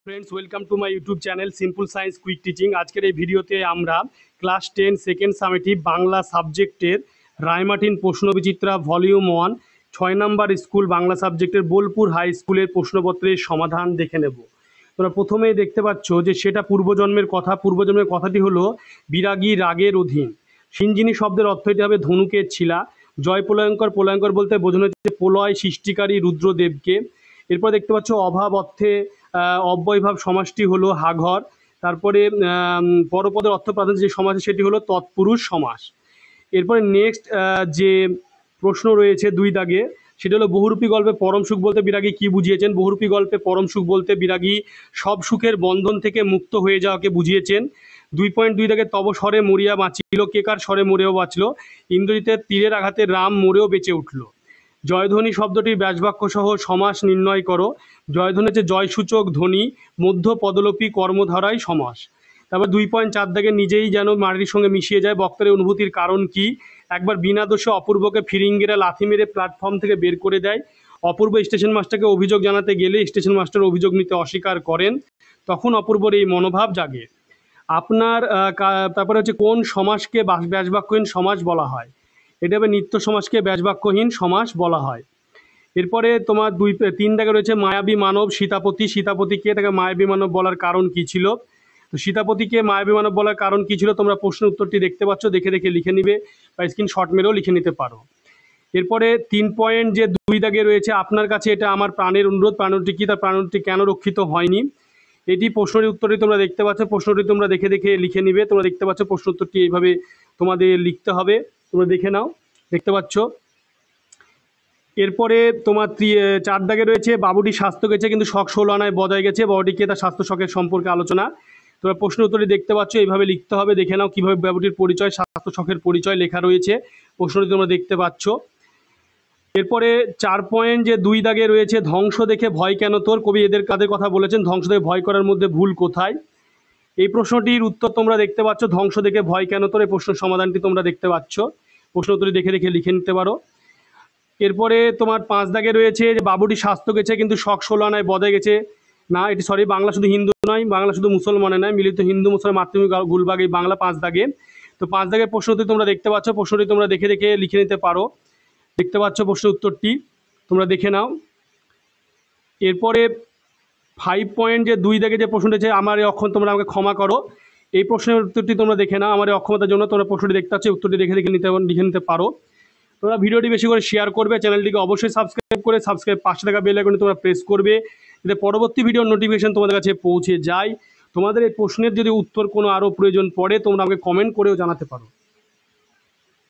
Friends welcome to my YouTube channel simple science quick teaching. আজকের এই ভিডিওতে আমরা ক্লাস 10 সেকেন্ড সামেটিভ বাংলা সাবজেক্টের রায়মার্টিন প্রশ্নবিচিত্রা ভলিউম 1 6 নম্বর স্কুল বাংলা সাবজেক্টের বোলপুর হাই স্কুলের প্রশ্নপত্রের সমাধান দেখে নেব। তোমরা প্রথমেই দেখতে পাচ্ছ যে সেটা পূর্বজন্মের কথা। পূর্বজন্মের কথাটি হলো বিরাগী রাগের অধীন। সিঞ্জিনী শব্দের অর্থ এটি হবে ধনুকের ছিলা। জয় প্রলয়ঙ্কর, প্রলয়ঙ্কর বলতে বোঝানো হচ্ছে প্রলয় সৃষ্টিকারী রুদ্রদেবকে। এরপর দেখতে পাচ্ছ অভাব অর্থে অব্যয়ভাব সমাসটি হলো হাঘর। তারপরে পরপদের অর্থ প্রাধান্য যে সমাস সেটি হলো তৎপুরুষ সমাস। এরপরে নেক্সট যে প্রশ্ন রয়েছে 2 দাগে, সেটা হলো বহুরূপী গল্পে পরম সুখ বলতে বিরাগী কি বুঝিয়েছেন। বহুরূপী গল্পে পরম সুখ বলতে বিরাগী সব সুখের বন্ধন থেকে মুক্ত হয়ে যাওয়াকে বুঝিয়েছেন। 2.2 দাগে তব স্বরে মরিয়া বাঁচিল, কে কার স্বরে মরেও বাঁচল। ইন্দ্রজিতের তীরের আঘাতে রাম মরেও বেঁচে উঠল। জয়ধ্বনি শব্দটির ব্যাসবাক্য সহ সমাস নির্ণয় করো। জয়ধ্বনি হচ্ছে জয়সূচক ধ্বনি, মধ্য পদলোপী কর্মধারায় সমাস। তারপর 2.4 দাগে নিজেই যেন মাটির সঙ্গে মিশিয়ে যায়, বক্তার অনুভূতির কারণ কি। একবার বিনা দোষে অপূর্বকে ফিরিঙ্গিরা লাথি মেরে প্ল্যাটফর্ম থেকে বের করে দেয়। অপূর্ব স্টেশন মাস্টারকে অভিযোগ জানাতে গেলে স্টেশন মাস্টার অভিযোগ নিতে অস্বীকার করেন, তখন অপূর্বর এই মনোভাব জাগে। আপনার তারপরে হচ্ছে কোন সমাসকে ব্যাসবাক্যহীন সমাস বলা হয়। এটা হবে নিত্য সমাসকে ব্যাসবাক্যহীন সমাস বলা হয়। এরপরে তোমার 3 দাগে রয়েছে মায়াবী মানব সীতাপতি। সীতাপতিকে তাকে মায়াবী মানব বলার কারণ কি ছিল। তো সীতাপতিকে মায়াবী মানব বলার কারণ কি ছিল তোমরা প্রশ্নের উত্তরটি দেখতে পাচ্ছ, দেখে দেখে লিখে নিবে বা স্ক্রিনশট মেরেও লিখে নিতে পারো। এরপরে 3.2 দাগে রয়েছে আপনার কাছে এটা আমার প্রাণের অনুরোধ। প্রাণটি কি, তার প্রাণটি কেন রক্ষিত হয়নি। এটি প্রশ্নের উত্তরটি তোমরা দেখতে পাচ্ছ, প্রশ্নটি তোমরা দেখে দেখে লিখে নিবে। তোমরা দেখতে পাচ্ছ প্রশ্ন উত্তরটি এইভাবে তোমাদের লিখতে হবে, তোমরা দেখে নাও, দেখতে পাচ্ছ। এরপরে তোমার 4 দাগে রয়েছে বাবুটি স্বাস্থ্য গেছে কিন্তু শখ 16 আনায় বজায় গেছে। বাবুটিকে তার স্বাস্থ্য শখের সম্পর্কে আলোচনা। তোমরা প্রশ্ন উত্তরটি দেখতে পাচ্ছ, এইভাবে লিখতে হবে, দেখে নাও কীভাবে বাবুটির পরিচয় স্বাস্থ্য শখের পরিচয় লেখা রয়েছে, প্রশ্নটি তোমরা দেখতে পাচ্ছ। এরপরে 4.2 দাগে রয়েছে ধ্বংস দেখে ভয় কেন তোর। কবি এদের কাদের কথা বলেছেন, ধ্বংস দেখে ভয় করার মধ্যে ভুল কোথায়। এই প্রশ্নটির উত্তর তোমরা দেখতে পাচ্ছ, ধ্বংস দেখে ভয় কেন তোর। এই প্রশ্নের সমাধানটি তোমরা দেখতে পাচ্ছ, প্রশ্ন উত্তরটি দেখে দেখে লিখে নিতে পারো। এরপরে তোমার 5 দাগে রয়েছে যে বাবুটি স্বাস্থ্য গেছে কিন্তু শখ 16 আনায় বজায় গেছে। না, এটি সরি, বাংলা শুধু হিন্দু নয়, বাংলা শুধু মুসলমানে নয়, মিলিত হিন্দু মুসলমান মাতৃভূমি গুলবাগ, এই বাংলা 5 দাগে। তো 5 দাগের প্রশ্নটি তোমরা দেখতে পাচ্ছ, প্রশ্নটি তোমরা দেখে দেখে লিখে নিতে পারো, দেখতে পাচ্ছ প্রশ্নের উত্তরটি তোমরা দেখে নাও। এরপরে 5.2 দাগে যে প্রশ্নটি আছে আমার এই অক্ষম তোমরা আমাকে ক্ষমা করো, এই প্রশ্নের উত্তরটি তোমরা দেখে নাও। আমার এই অক্ষমতার জন্য তোমরা প্রশ্নটি দেখতে পাচ্ছ, উত্তরটি দেখে দেখে লিখে নিতে পারো। তোমরা ভিডিওটি বেশি করে শেয়ার করবে, চ্যানেলটিকে অবশ্যই সাবস্ক্রাইব করে পাশে থাকা বেল আইকনে তোমরা প্রেস করবে, যাতে পরবর্তী ভিডিওর নোটিফিকেশন তোমাদের কাছে পৌঁছে যায়। তোমাদের এই প্রশ্নের যদি উত্তর কোনো আরও প্রয়োজন পড়ে তোমরা আমাকে কমেন্ট করেও জানাতে পারো।